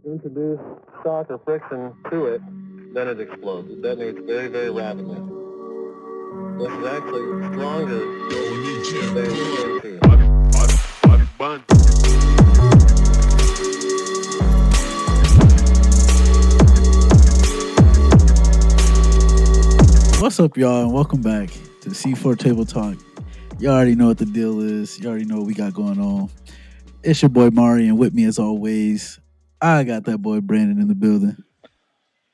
introduce shock or friction to it, then it explodes. It detonates very, very rapidly. This is actually stronger than TNT. What's up, y'all, and welcome back to the C4 Table Talk. You already know what the deal is. You already know what we got going on. It's your boy Mari, and with me, as always, I got that boy Brandon in the building.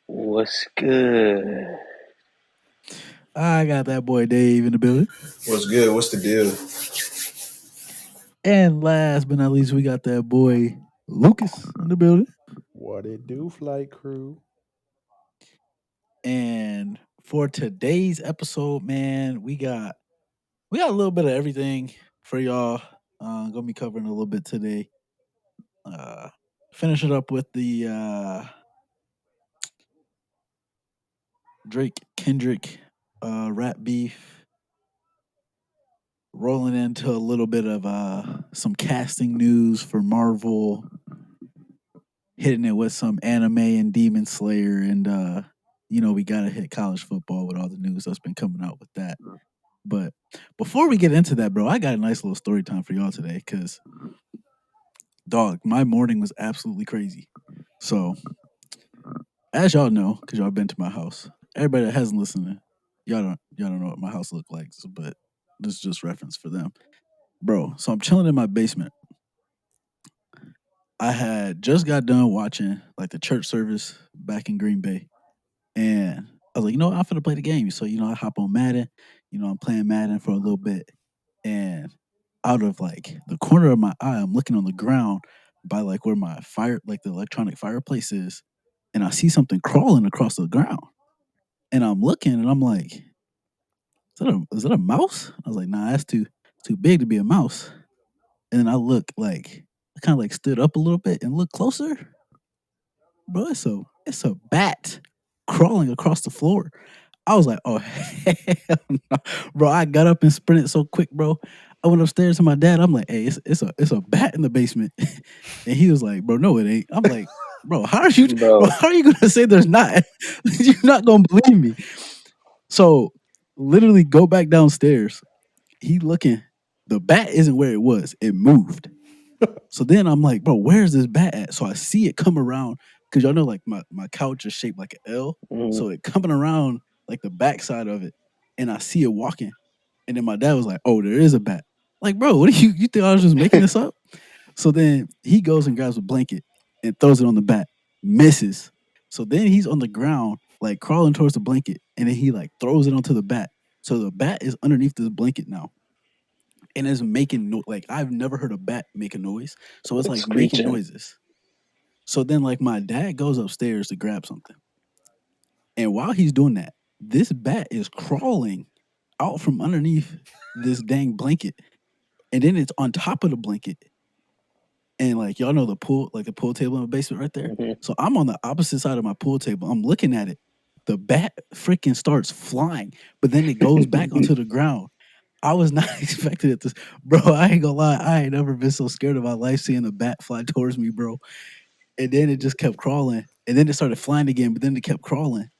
What's good? I got that boy Dave in the building. What's good? What's the deal? And last but not least, we got that boy Lucas in the building. What it do, flight crew? And for today's episode, man, we got a little bit of everything for y'all. Gonna be covering a little bit today. Finishing up with the Drake Kendrick rap beef, rolling into a little bit of some casting news for Marvel, hitting it with some anime and Demon Slayer, and we gotta hit college football with all the news that's been coming out with that. But before we get into that, bro, I got a nice little story time for y'all today, because dog, my morning was absolutely crazy. So, as y'all know, because y'all been to my house, everybody that hasn't listened, y'all don't know what my house look like, but this is just reference for them, bro. So I'm chilling in my basement. I had just got done watching like the church service back in Green Bay, and I was like, I'm finna play the game. So I hop on Madden. I'm playing Madden for a little bit, and out of like the corner of my eye, I'm looking on the ground by like where my like the electronic fireplace is, and I see something crawling across the ground. And I'm looking, and I'm like, is that a mouse? I was like, nah, that's too big to be a mouse. And then I look like I kind of like stood up a little bit and looked closer. Bro, it's a bat crawling across the floor. I was like, oh hell no. Bro, I got up and sprinted so quick, bro. I went upstairs to my dad. I'm like, hey, it's a bat in the basement. And he was like, bro, no, it ain't. I'm like, bro, how are you Bro, gonna say there's not? You're not gonna believe me. So literally go back downstairs. He looking, the bat isn't where it was. It moved. So then I'm like, bro, where's this bat at? So I see it come around, because y'all know like my couch is shaped like an L. mhm. So it coming around like the backside of it. And I see it walking. And then my dad was like, oh, there is a bat. Like, bro, what do you think I was just making this up? So then he goes and grabs a blanket and throws it on the bat. Misses. So then he's on the ground, like crawling towards the blanket, and then he like throws it onto the bat. So the bat is underneath this blanket now, and it's making like I've never heard a bat make a noise. So it's It's like making screeching. noises. So then like my dad goes upstairs to grab something. And while he's doing that, this bat is crawling out from underneath this dang blanket. And then it's on top of the blanket. And like y'all know the pool table in the basement right there. hmm So I'm on the opposite side of my pool table. I'm looking at it. The bat freaking starts flying, but then it goes back onto the ground. I was not expecting it to, bro. I ain't gonna lie. I ain't never been so scared of my life seeing a bat fly towards me, bro. And then it just kept crawling, and then it started flying again, but then it kept crawling.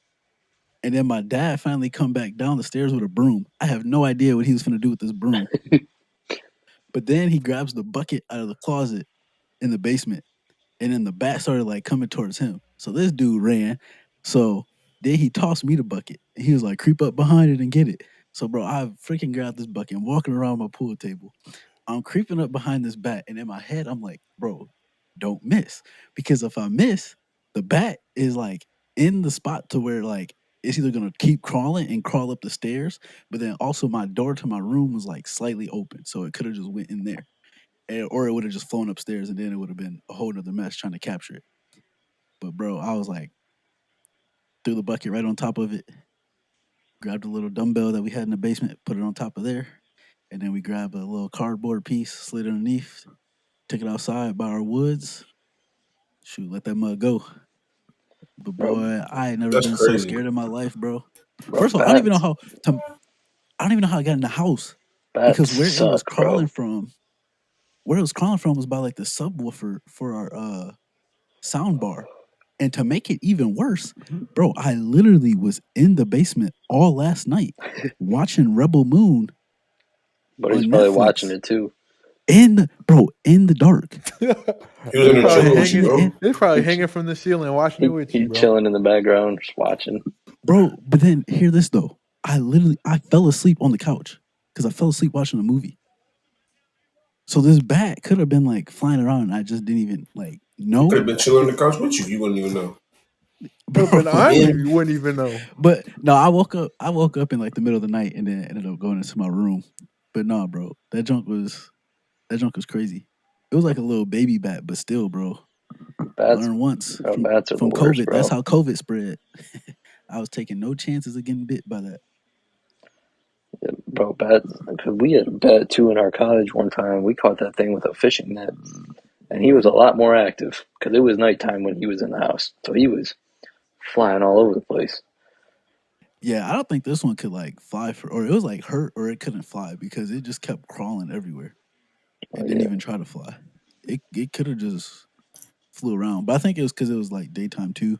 And then my dad finally come back down the stairs with a broom. I have no idea what he was gonna do with this broom, but then he grabs the bucket out of the closet in the basement, and then the bat started like coming towards him. So this dude ran. So then he tossed me the bucket, and he was like, "Creep up behind it and get it." So bro, I freaking grabbed this bucket and walking around my pool table. I'm creeping up behind this bat, and in my head, I'm like, bro, don't miss. Because if I miss, the bat is like in the spot to where like it's either gonna keep crawling and crawl up the stairs, but then also my door to my room was like slightly open. So it could have just went in there. Or it would have just flown upstairs, and then it would have been a whole nother mess trying to capture it. But bro, I was like, threw the bucket right on top of it, grabbed a little dumbbell that we had in the basement, put it on top of there, and then we grabbed a little cardboard piece, slid it underneath, took it outside by our woods. Shoot, let that mug go. But Bro, boy, I ain't never That's been so crazy. scared in my life, bro. bro, First of all, bats, I don't even know how I got in the house, because bats suck, bro. where it was crawling from was by like the subwoofer for our sound bar. And to make it even worse, bro, I literally was in the basement all last night watching Rebel Moon But he's on probably watching Netflix it too. In the dark. He was in They there probably chilling with you, Watching hanging. it bro. in, They probably He, hanging from the ceiling, watching it with you, he bro. chilling in the background, just watching. bro. But then hear this though. I fell asleep on the couch because I fell asleep watching a movie. So this bat could have been like flying around and I just didn't even like He could know. have been chilling on the couch with you. You wouldn't even know. Could have been Bro. on you. And You wouldn't even know. But no, I woke up in like the middle of the night and then ended up going into my room. But no, bro, that junk was crazy. It was like a little baby bat, but still, bro. Bats, Learn once bro, bats are the from worst, COVID. That's bro. how COVID spread. I was taking no chances of getting bit by that. Bro, bats. Because we had a bat too in our cottage one time. We caught that thing with a fishing net, and he was a lot more active because it was nighttime when he was in the house, so he was flying all over the place. Yeah, I don't think this one could like fly or it was like hurt or it couldn't fly because it just kept crawling everywhere. Oh It didn't yeah, even try to fly. It could have just flew around, but I think it was because it was like daytime too.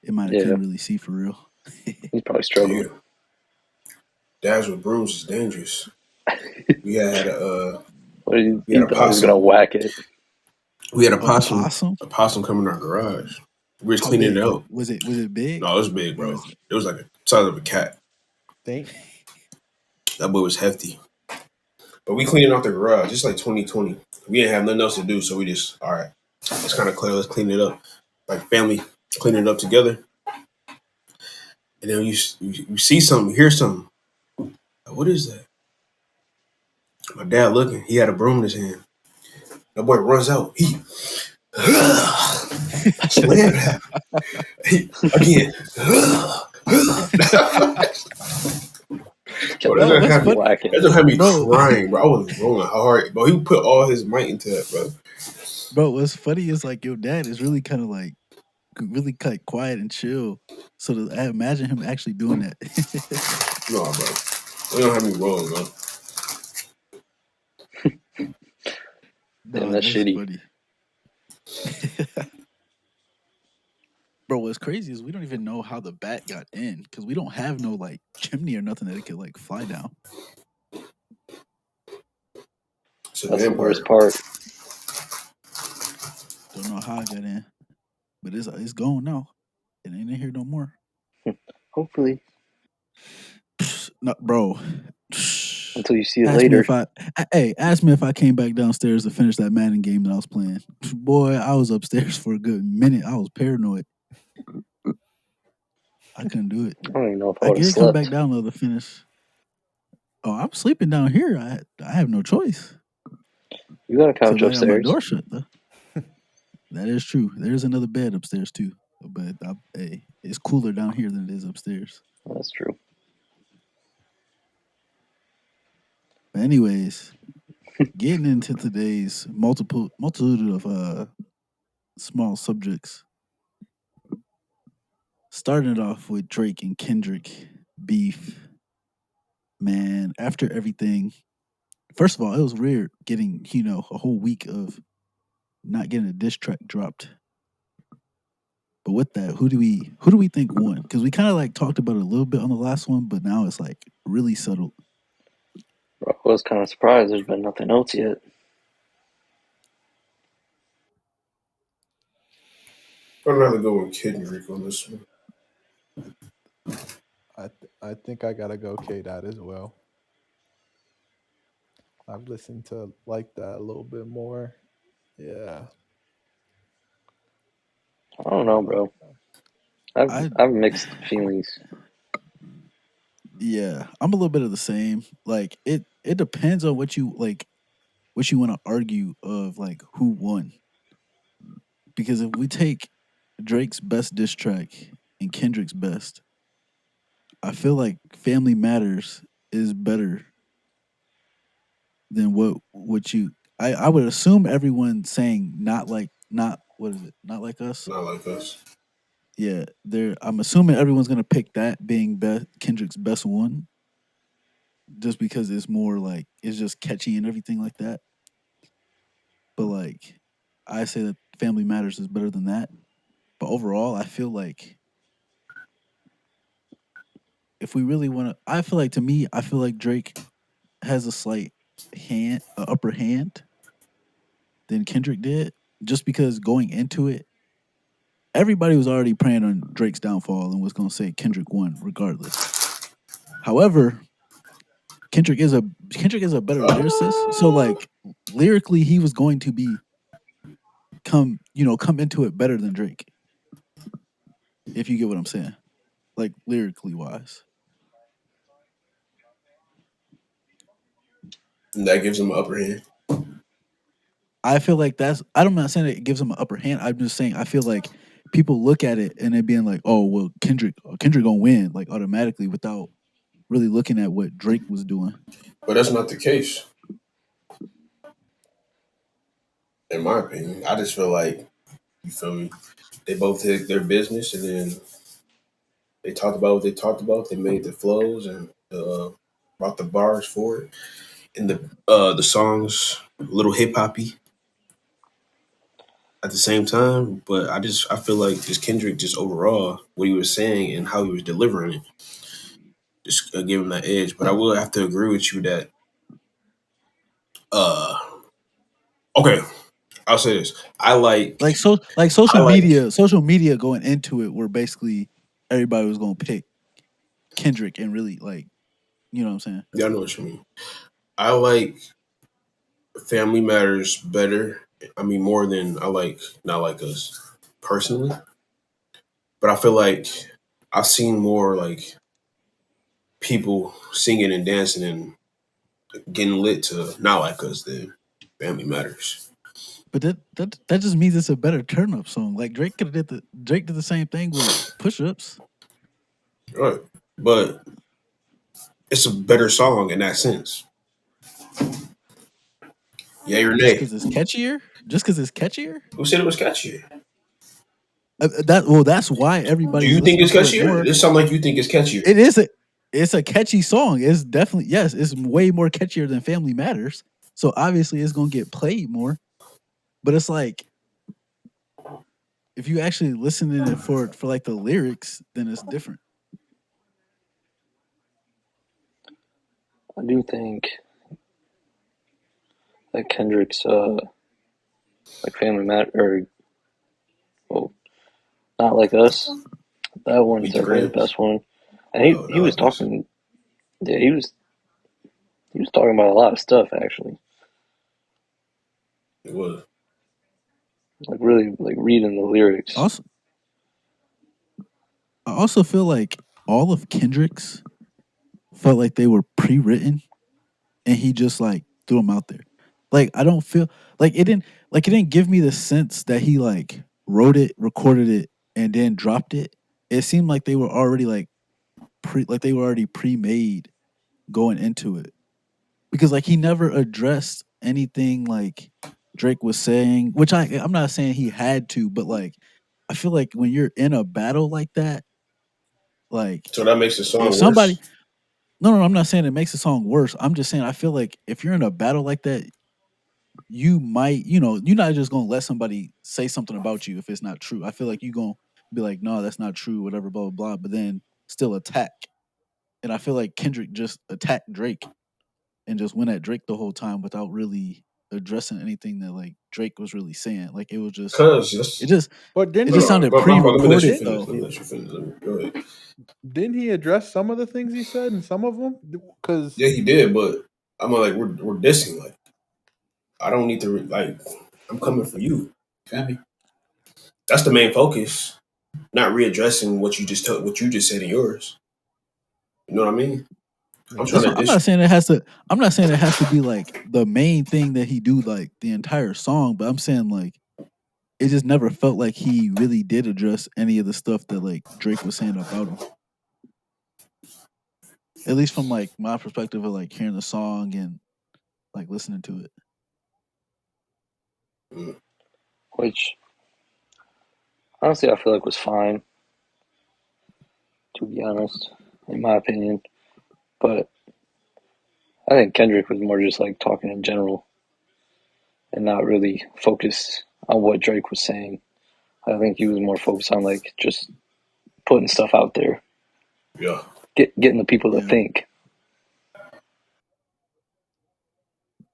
It might have yeah. couldn't really see for real. He's probably yeah, struggling. dads with brooms is dangerous. We had a What we had he a thought he was gonna possum. whack it. We had A possum? a possum come in our garage. We was How cleaning big? it Like out. was it big No, it was big, or bro. is it? It was like the size of a cat. Think. That boy was hefty. But we cleaned out the garage. It's like 2020. We didn't have nothing else to do, so we just all right. It's kind of clear. Let's clean it up. Like family cleaning it up together. And then you see something, you hear something. Like, what is that? My dad looking. He had a broom in his hand. That boy runs out. He slammed that. He, again. Just Bro, kept No, what's funny, whacking that it. just had me bro? crying, bro. I was rolling hard, bro. He put all his might into that, bro. Bro, what's funny is like your dad is really kind of like really like quiet and chill. So I imagine him actually doing that. No, bro. They don't have me rolling, bro. Damn, No, that's that's shitty. funny. Bro, what's crazy is we don't even know how the bat got in because we don't have no like chimney or nothing that it could like fly down. It's a That's the vampire. worst part. Don't know how it got in, but it's gone now. It ain't in here no more. Hopefully, No, bro. until you see it Ask me later. if hey, ask me if I came back downstairs to finish that Madden game that I was playing. Boy, I was upstairs for a good minute. I was paranoid. I couldn't do it. I don't even know if I I would have did come back slept. down though to finish. Oh, I'm sleeping down here. I have no choice You got a couch because I got my upstairs. door shut. Though. That is true. There's another bed upstairs too, but hey, it's cooler down here than it is upstairs. That's true. But anyways, getting into today's multitude of small subjects. Starting it off with Drake and Kendrick beef. Man, after everything, first of all, it was weird getting, a whole week of not getting a diss track dropped. But with that, who do we think won? Because we kind of like talked about it a little bit on the last one, but now it's like really settled. Bro, I was kind of surprised there's been nothing else yet. I'd rather go with Kendrick on this one. I think I gotta go K Dot as well. I've listened to like that a little bit more. Yeah, I don't I know, like bro. that. I've I I've mixed feelings. Yeah, I'm a little bit of the same. Like it depends on what you want to argue of like who won. Because if we take Drake's best diss track and Kendrick's best, I feel like Family Matters is better than what you I would assume everyone saying not what is it? Not like us. Not like us. Yeah, I'm assuming everyone's gonna pick that being Kendrick's best one, just because it's more like it's just catchy and everything like that. But like I say that Family Matters is better than that. But overall, I feel like if we really want to, I feel like to me, I feel like Drake has a slight upper hand than Kendrick did, just because going into it, everybody was already praying on Drake's downfall and was going to say Kendrick won regardless. However, Kendrick is a better lyricist, so like lyrically, he was going to come into it better than Drake, if you get what I'm saying, like lyrically wise. And that gives him an upper hand. I feel like I'm not saying it gives him an upper hand. I'm just saying I feel like people look at it and it being like, oh well, Kendrick gonna win like automatically without really looking at what Drake was doing. But that's not the case, in my opinion. I just feel like, you feel me? They both did their business, and then they talked about what they talked about. They made the flows and brought the bars for it, and the songs a little hip hoppy at the same time. But I feel like just Kendrick, just overall what he was saying and how he was delivering it, just gave him that edge. But I will have to agree with you that uh okay, I'll say this. I like Social media going into it where basically everybody was gonna pick Kendrick and really like, you know what I'm saying? yeah, I know what you mean. I like Family Matters better. I mean more than I like Not Like Us personally. But I feel like I've seen more like people singing and dancing and getting lit to Not Like Us than Family Matters. But that just means it's a better turn up song. Like Drake did the same thing with Push Ups. Right. But it's a better song in that sense. Yay or Just nay? because it's catchier. Just because it's catchier. Who said it was catchier? That's why Do everybody's you think listening it's to it catchier? more. It sounds like you think it's catchier. It is it's a catchy song. It's definitely yes. It's way more catchier than Family Matters. So obviously it's gonna get played more. But it's like if you actually listen to it for like the lyrics, then it's different. I do think that Kendrick's like Family Matter or well, Not Like Us. That one's Beat the definitely the Grams. best one. And Oh, he Not was Like Us. talking. Yeah, he was talking about a lot of stuff actually. It was. Like really like reading the lyrics. Also, I also feel like all of Kendrick's felt like they were pre-written, and he just like threw them out there. Like I don't feel it didn't give me the sense that he like wrote it, recorded it, and then dropped it. It seemed like they were already they were already pre-made going into it. Because like he never addressed anything like Drake was saying, which I'm not saying he had to, but like I feel like when you're in a battle like that, like So that makes the if song somebody worse. no, I'm not saying it makes the song worse. I'm just saying I feel like if you're in a battle like that, you might, you're not just gonna let somebody say something about you if it's not true. I feel like you're gonna be like, no, that's not true, whatever, blah, blah, blah, but then still attack. And I feel like Kendrick just attacked Drake and just went at Drake the whole time without really addressing anything that like Drake was really saying. Like it was just Cause it that's just But it didn't just he? sounded my fault. Let me let you pre-recorded Did, finish. though. Let me let you finish. Let me go ahead. didn't he address some of the things he said and some of them? Because Yeah, he did, but I'm like we're dissing. Like I don't need to like I'm coming for you. Feel me? That's the main focus. Not readdressing what you just said in yours. You know what I mean? I'm trying That's to what, dish. I'm not saying it has to be like the main thing that he do like the entire song, but I'm saying like it just never felt like he really did address any of the stuff that like Drake was saying about him. At least from like my perspective of like hearing the song and like listening to it. Mm. Which honestly I feel like was fine, to be honest, in my opinion. But I think Kendrick was more just like talking in general and not really focused on what Drake was saying. I think he was more focused on like just putting stuff out there, Yeah. getting the people to Yeah. think.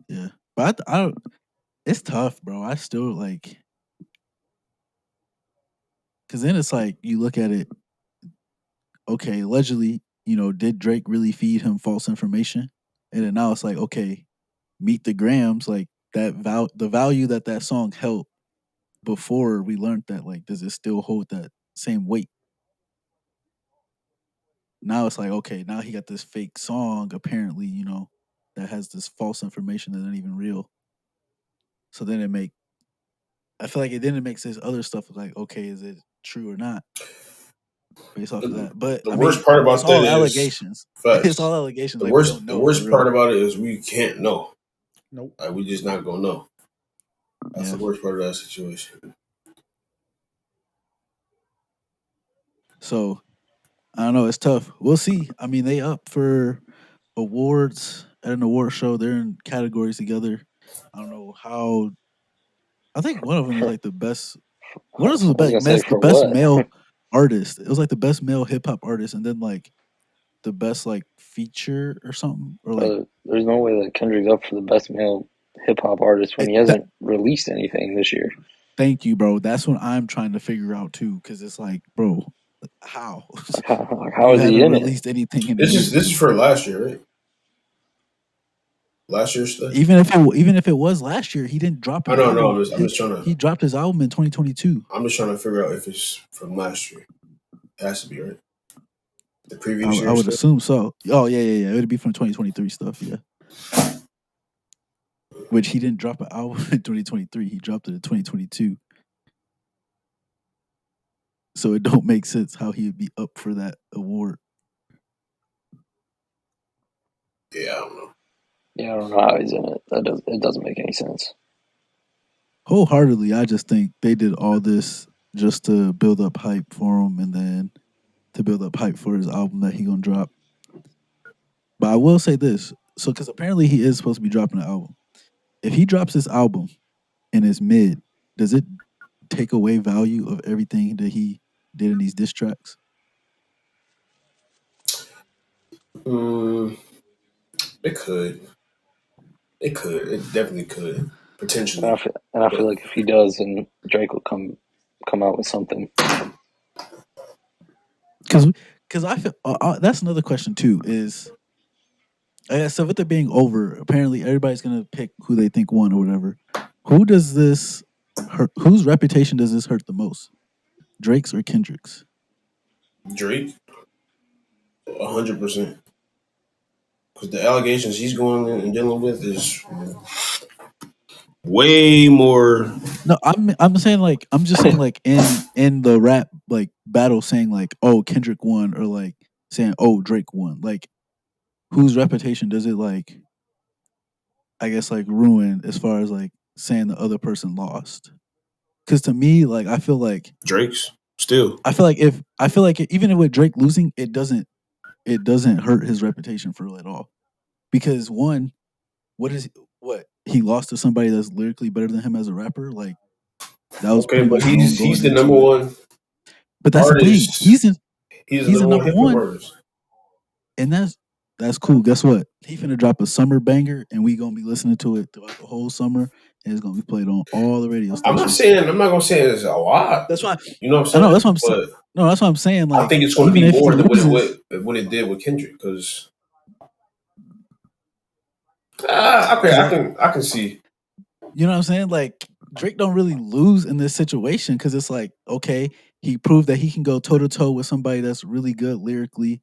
Yeah, but I don't. It's tough, bro. I still like, because then it's like you look at it. Okay, allegedly, did Drake really feed him false information? And then now it's like, okay, meet the grams, like the value that that song held before we learned that, like, does it still hold that same weight? Now it's like, okay, now he got this fake song, apparently, that has this false information that isn't even real. So then I feel like it makes this other stuff like, okay, is it true or not based off of that? But The I worst mean, part it's about that all is allegations. It's facts. all allegations. The Like, we don't worst the know for worst part real. about it is we can't know. Nope. Like we just not gonna know. That's Yeah. the worst part of that situation. So I don't know. It's tough. We'll see. I mean, they up for awards at an award show. They're in categories together. I don't know how. I think one of them is like the best. I One of was them was gonna say the for best what? male artist. It was like the best male hip hop artist, and then like the best like feature or something, or like There's no way that Kendrick's up for the best male hip hop artist when he that. hasn't released anything this year. Thank you, bro. That's what I'm trying to figure out too, because it's like, bro, how How you is he haven't in it? released anything in a This is year? this is for last year, right? Last year's stuff. Even if it was last year, he didn't drop I an know, no. album. I'm just trying to. He dropped his album in 2022. I'm just trying to figure out if it's from last year. It has to be right. The I, previous I year would stuff. assume so. Oh yeah. It would be from 2023 stuff. Yeah, which he didn't drop an album in 2023. He dropped it in 2022. So it don't make sense how he would be up for that award. Yeah, I don't know. Yeah, I don't know how he's in it. It doesn't make any sense. Wholeheartedly, I just think they did all this just to build up hype for him, and then to build up hype for his album that he gonna drop. But I will say this, so because apparently he is supposed to be dropping an album. If he drops this album and it's mid, does it take away value of everything that he did in these diss tracks? Mm, it could. It could. It definitely could. Potentially. And I feel But like if he does, then Drake will come out with something. Because I feel that's another question too. Is so with it being over, apparently everybody's gonna pick who they think won or whatever. Who does this hurt? Whose reputation does this hurt the most? Drake's or Kendrick's? Drake, 100%. Because the allegations he's going in and dealing with is way more. No, I'm just saying like in the rap like battle saying like, oh, Kendrick won, or like saying, oh, Drake won. Like whose reputation does it like, I guess, like ruin as far as like saying the other person lost? Because to me, like Drake's still. I feel like even with Drake losing, it doesn't hurt his reputation for real at all. Because one, what he lost to somebody that's lyrically better than him as a rapper, like that was Okay, pretty but much known he's going the number into it. one But that's the thing. artist. He's the He's a number one number hip hop one, artist. and that's cool. Guess what? He finna drop a summer banger, and we gonna be listening to it throughout the whole summer, and it's gonna be played on all the radio stations. I'm not gonna say it's a lot. That's why You know what I I'm know. saying? That's what I'm saying. But No, that's what I'm saying. I Like think it's going to even be if he more than loses, what it did with Kendrick. Because okay, because I can see. you know what I'm saying. Like Drake don't really lose in this situation because it's like, okay, he proved that he can go toe to toe with somebody that's really good lyrically,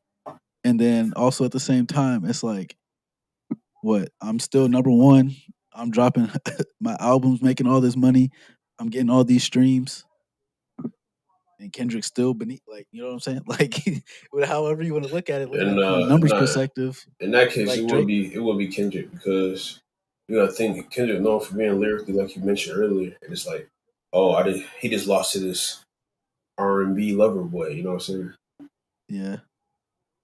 and then also at the same time, it's like, what? I'm still number one. I'm dropping my albums, making all this money. I'm getting all these streams, and Kendrick's still beneath. Like, you know what I'm saying? Like, however you want to look at it, looking at And it from a numbers perspective, in that case, like Drake. it would be Kendrick because you got to think Kendrick known for being lyrically, like you mentioned earlier, and it's like, oh, he just lost to this R&B lover boy. You know what I'm saying? Yeah.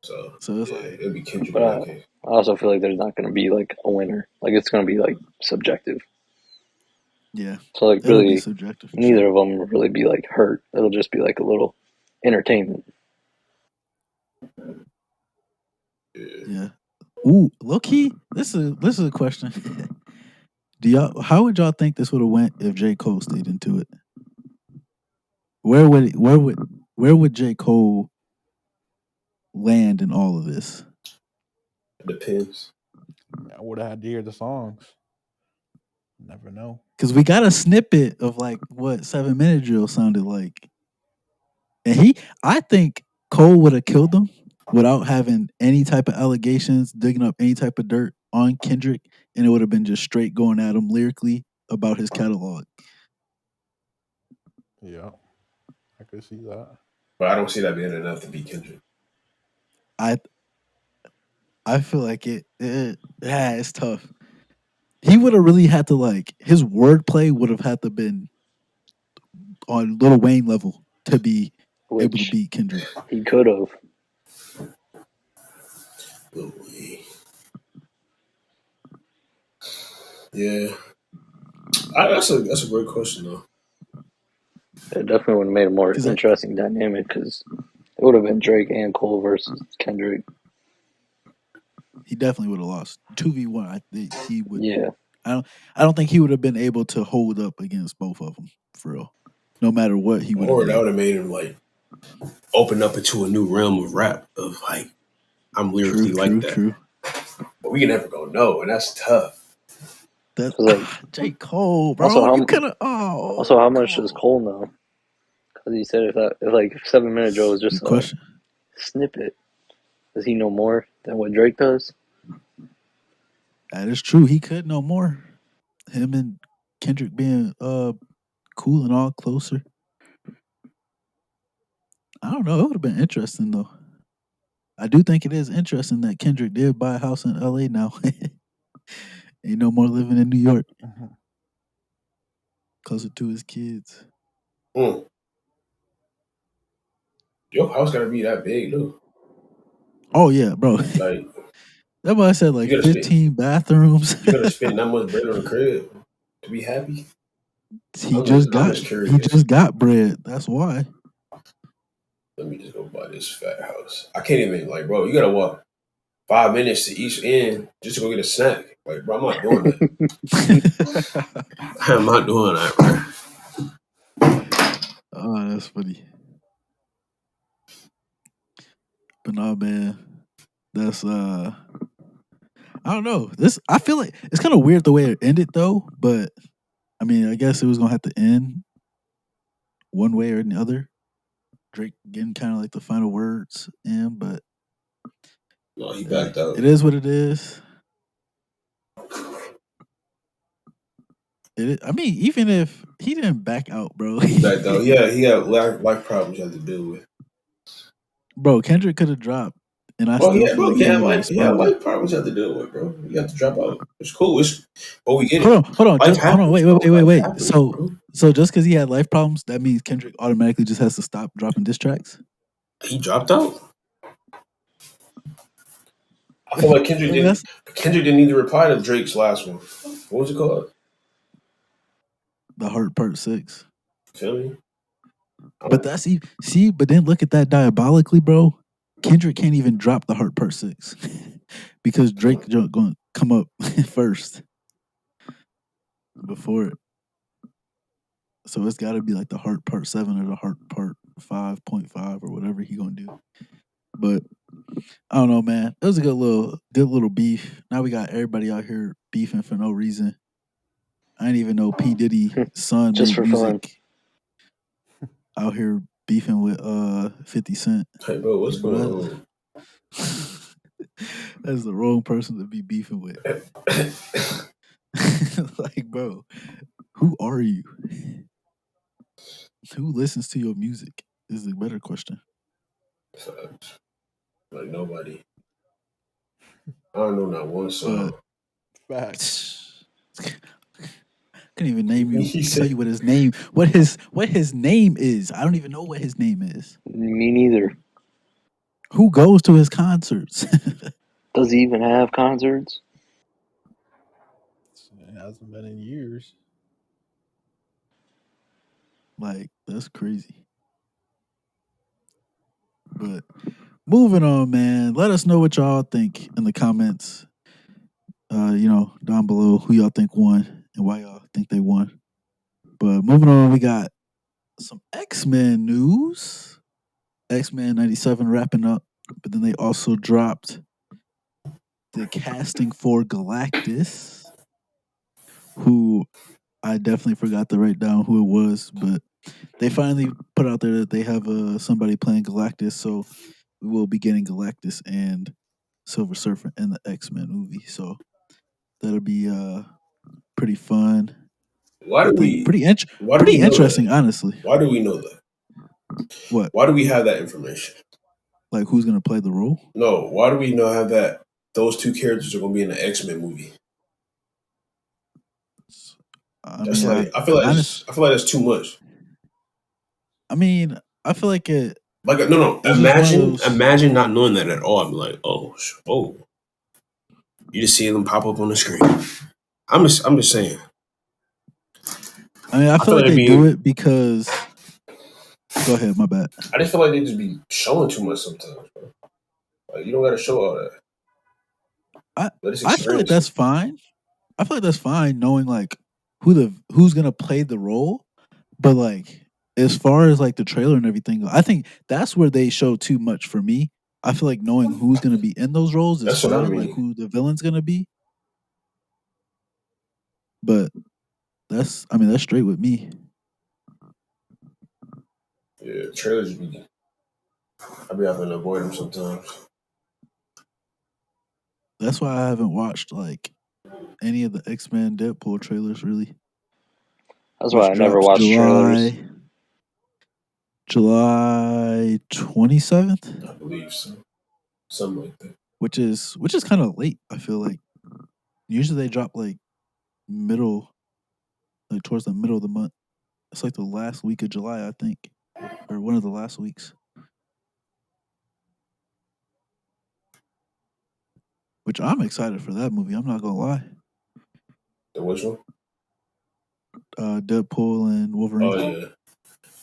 So So it's yeah, like, it would be Kendrick But in that case. I also feel like there's not going to be like a winner. Like it's going to be like subjective. Yeah, So like it'll be really, subjective for neither sure. of them will really be like hurt. It'll just be like a little entertainment. Yeah. Ooh, low key. This is a question. Do y'all? How would y'all think this would have went if J. Cole stayed into it? Where would J. Cole land in all of this? It depends. I would have had to hear the songs. Never know. Because we got a snippet of like what 7 Minute Drill sounded like, and I think Cole would have killed him without having any type of allegations, digging up any type of dirt on Kendrick, and it would have been just straight going at him lyrically about his catalog. Yeah, I could see that. But I don't see that being enough to beat Kendrick. I I feel like it's tough. He would have really had to like his wordplay would have had to been on Lil Wayne level to be able to Which beat Kendrick. he could have. Yeah, that's a great question though. It definitely would have made a more 'Cause interesting dynamic because it would have been Drake and Cole versus Kendrick. he definitely would have lost 2v1. I think he would. Yeah, I don't think he would have been able to hold up against both of them for real. No matter what he would have Or that did. would have made him like open up into a new realm of rap of like I'm lyrically like that. True. But we never gonna know, and that's tough. That like J. Cole, also bro, you could have. also how Come much does on. Cole know? Because he said if like 7 Minute Drill was just Good a question. snippet, does he know more than what Drake does? That is true. He could know more. Him and Kendrick being cool and all closer. I don't know. It would have been interesting though. I do think it is interesting that Kendrick did buy a house in LA now. Ain't no more living in New York, closer to his kids. Mm. Your house gotta be that big, dude. Oh yeah, bro. Like That boy said like you gotta spend 15 bathrooms. you gotta spend that much bread on a crib to be happy. he I'm just curious. just got bread. That's why. Let me just go buy this fat house. I can't even like, bro. You gotta walk 5 minutes to each end just to go get a snack. Like, bro, I'm not doing that. I'm not doing that, bro. Oh, that's funny. But no, man. That's I don't know. I feel like it's kind of weird the way it ended though, but I mean, I guess it was gonna have to end one way or the other. Drake getting kind of like the final words in, but No, he backed out. it is what it is. I mean, even if he didn't back out, bro. He backed out. Yeah, he had life problems he had to deal with. Bro, Kendrick could have dropped, and I Well, still yeah, feel bro, like he would have responded. life problems you have to deal with, bro. You have to drop out. It's cool. But we get it. Hold on, Life hold on, happens, bro. Life wait. happens, So, bro. just because he had life problems, that means Kendrick automatically just has to stop dropping diss tracks. He dropped out. I feel like I mean, that's Kendrick didn't need to reply to Drake's last one. What was it called? the Heart Part 6. Feel me? But but then look at that diabolically, bro. Kendrick can't even drop the Heart Part 6 because Drake going to come up first before it. So it's got to be like the Heart Part 7 or the Heart Part 5.5 or whatever he going to do. But I don't know, man. It was a good little beef. Now we got everybody out here beefing for no reason. I didn't even know P. Diddy's son Just made for fun. music out here beefing with 50 Cent. Hey, bro, what's going on? That's the wrong person to be beefing with. Like, bro, who are you? Who listens to your music is the better question. Like nobody. I don't know not one song. Facts. Couldn't even name you. He Tell said, you what his name. What his name is. I don't even know what his name is. Me neither. Who goes to his concerts? Does he even have concerts? It hasn't been in years. Like that's crazy. But moving on, man. Let us know what y'all think in the comments. Down below who y'all think won and why y'all think they won. But moving on, we got some X-Men news. X-Men 97 wrapping up, but then they also dropped the casting for Galactus, who I definitely forgot to write down who it was, but they finally put out there that they have somebody playing Galactus, so we will be getting Galactus and Silver Surfer in the X-Men movie. So that'll be pretty fun. Why I do think we? Why do pretty we know interesting, that? honestly. Why do we know that? What? Why do we have that information? Like who's gonna play the role? No. Why do we know have that? Those two characters are going to be in the X-Men movie. I That's mean, like I feel like honest. I feel like that's too much. I mean, I feel like Like no. it's just one of those. Imagine not knowing that at all. I'm like, oh, you just see them pop up on the screen. I'm just saying. I mean, I I feel feel like like they do being. it because. Go ahead, my bad. I just feel like they just be showing too much sometimes, bro. Like you don't got to show all that. I Let us I feel like experience that's it. fine. I feel like that's fine knowing like who's gonna play the role, but like as far as like the trailer and everything, I think that's where they show too much for me. I feel like knowing who's gonna be in those roles is That's what I fine, like mean. who the villain's gonna be. But that's straight with me. Yeah, trailers be. I be having to avoid them sometimes. That's why I haven't watched like any of the X-Men Deadpool trailers really, That's why which I never drops watch trailers. July 27th, I believe so. Something like that. which is kind of late. I feel like usually they drop like middle, like towards the middle of the month. It's like the last week of July, I think, or one of the last weeks. Which I'm excited for that movie. I'm not gonna lie. The which one? Deadpool and Oh Wolverine. yeah,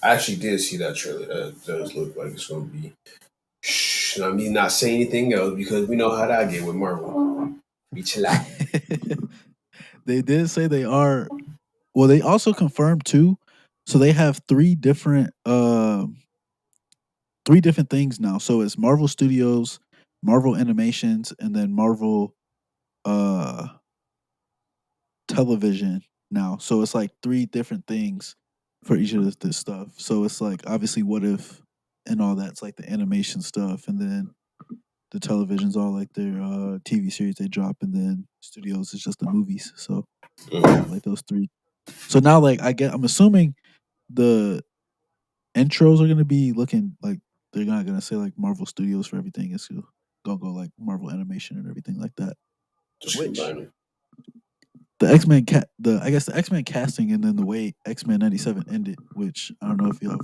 I actually did see that trailer. That does look like it's gonna be. Shh, I mean, not say anything else because we know how that get with Marvel. We chill out. They did say they are. Well, they also confirmed too. So they have three different things now. So it's Marvel Studios, Marvel Animations, and then Marvel uh Television now. So it's like three different things for each of this stuff. So it's like obviously What If and all that's like the animation stuff, and then the television's all like their TV series they drop, and then studios is just the movies. So they have like those three. So now like I'm assuming the intros are gonna be looking like they're not gonna say like Marvel Studios for everything. It's gonna go like Marvel Animation and everything like that. Just Which combine them. the X-Men casting and then the way X-Men 97 ended, which I don't know if y'all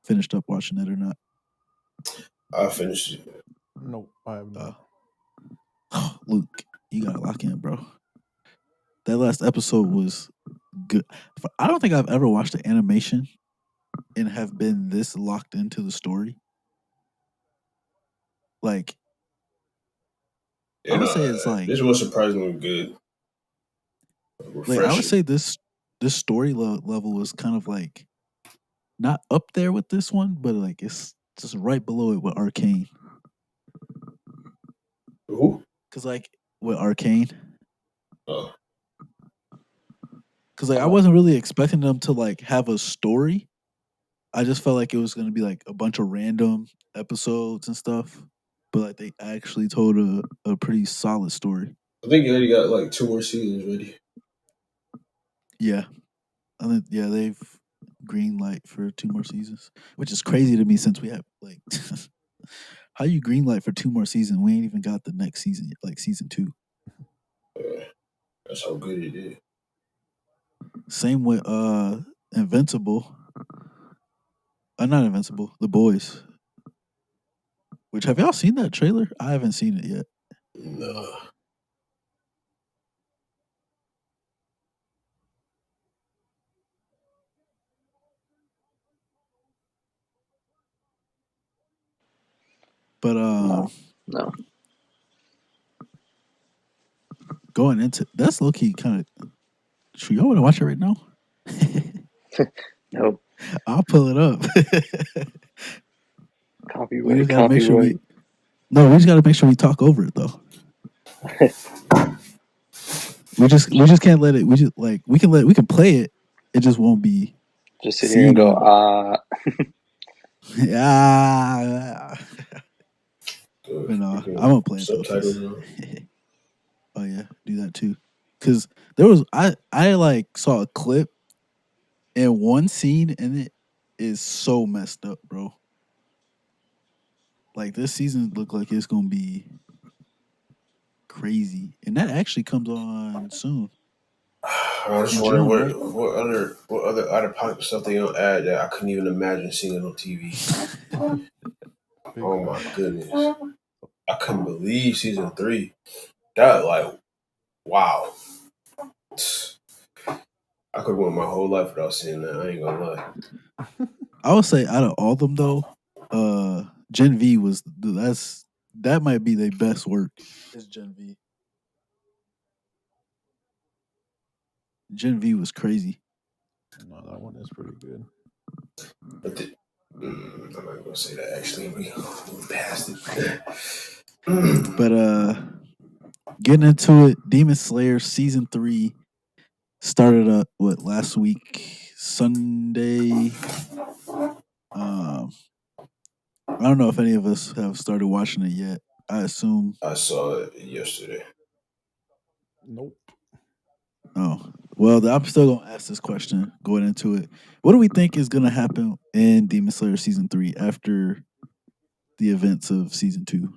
finished up watching it or not. I finished it. Nope, I have Uh, not. Luke, you gotta lock in, bro. That last episode was good. I don't think I've ever watched an animation and have been this locked into the story. Like I And would say it's this was surprisingly good, like I would refreshing. say this story level was kind of like not up there with this one, but like it's just right below it with Arcane. Who? Cause like with Arcane, Oh, cause like I wasn't really expecting them to like have a story. I just felt like it was gonna be like a bunch of random episodes and stuff, but like they actually told a pretty solid story. I think you already got like 2 more seasons ready. Yeah, I think they've green light for 2 more seasons, which is crazy to me since we have like how you green light for 2 more seasons. We ain't even got the next season yet, like season 2. That's how good it is. Same with Invincible. Not Invincible, The Boys. Which have y'all seen that trailer? I haven't seen it yet. Nah. But No. going into that's low key kind of. Should y'all want to watch it right now? Nope. I'll pull it up. We just gotta make sure we. No, we just gotta make sure we talk over it though. we just can't let it. We just like we can play it. It just won't be. Just sit here and go, Yeah. But no, I'm gonna play it though. Subtitles. Oh yeah, do that too. Cause there was I like saw a clip and one scene in it is so messed up, bro. Like this season look like it's gonna be crazy, and that actually comes on soon. I was just In wondering June, what other out of pocket stuff they gonna add that I couldn't even imagine seeing it on TV. Oh my goodness, I couldn't believe season 3. That like, wow. I could went my whole life without seeing that. I ain't gonna lie. I would say out of all of them though, Gen V was that might be their best work. Is Gen V. Gen V was crazy. No, that one is pretty good. But I'm not gonna say that actually. We passed it. But getting into it, Demon Slayer season 3 started up last week Sunday. I don't know if any of us have started watching it yet. I assume. I saw it yesterday. Nope. Oh well, I'm still gonna ask this question going into it. What do we think is gonna happen in Demon Slayer season 3 after the events of season 2?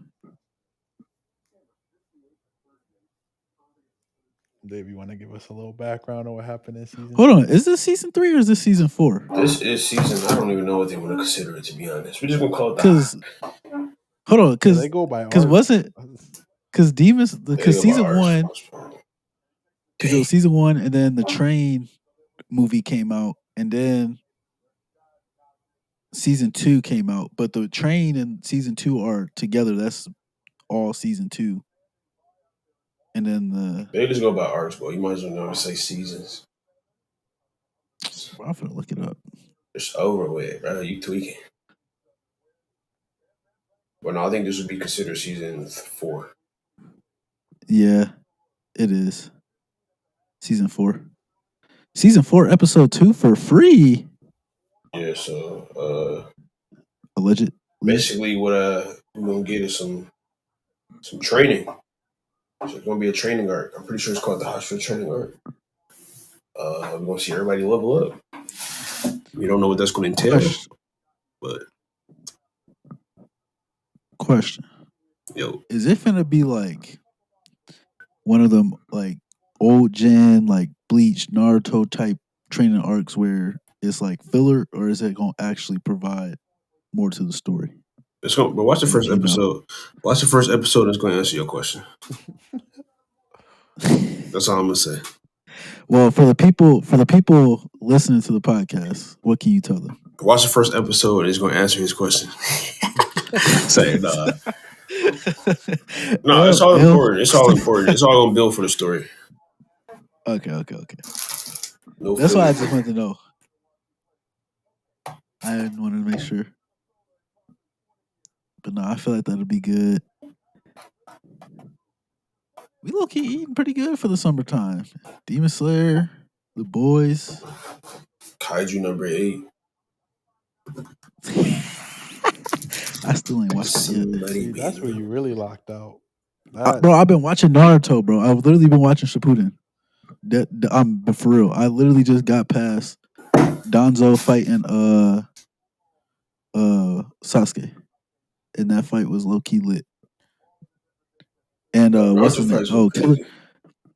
Dave, you want to give us a little background on what happened in season? Hold on, is this season 3 or is this season 4? This is season. I don't even know what they want to consider it, to be honest. We're just gonna call it Because hold on, because they go by wasn't because Demons because season 1 because it was season 1 and then the train movie came out and then season 2 came out, but the train and season 2 are together. That's all season 2. And then they just go by arcs, bro. You might as well never say seasons. I'm gonna look it up. It's over with, bro. You tweaking. But no, I think this would be considered season 4. Yeah, it is. Season 4. Season 4, episode 2 for free. Yeah, so Allegedly. basically what we're gonna get is some training. So it's gonna be a training arc. I'm pretty sure it's called the hospital training arc. We're gonna see everybody level up. We don't know what that's gonna entail, but question. Yo, is it gonna be like one of them like old gen like Bleach Naruto type training arcs where it's like filler, or is it gonna actually provide more to the story? it's gonna. But watch the first episode. Watch the first episode. It's gonna answer your question. That's all I'm gonna say. Well, for the people listening to the podcast, what can you tell them? Watch the first episode. It's gonna answer his question. Say nah. No, it's all important. It's all important. It's all gonna build for the story. Okay. No That's why I just wanted to know. I wanted to make sure. But no, I feel like that'll be good. We low key eating pretty good for the summertime. Demon Slayer, The Boys. Kaiju number 8. I still ain't watched it yet. See, that's where you really locked out. Bro, I've been watching Naruto, bro. I've literally been watching Shippuden. But for real, I literally just got past Danzo fighting Sasuke, and that fight was low key lit. And what's his name? Oh,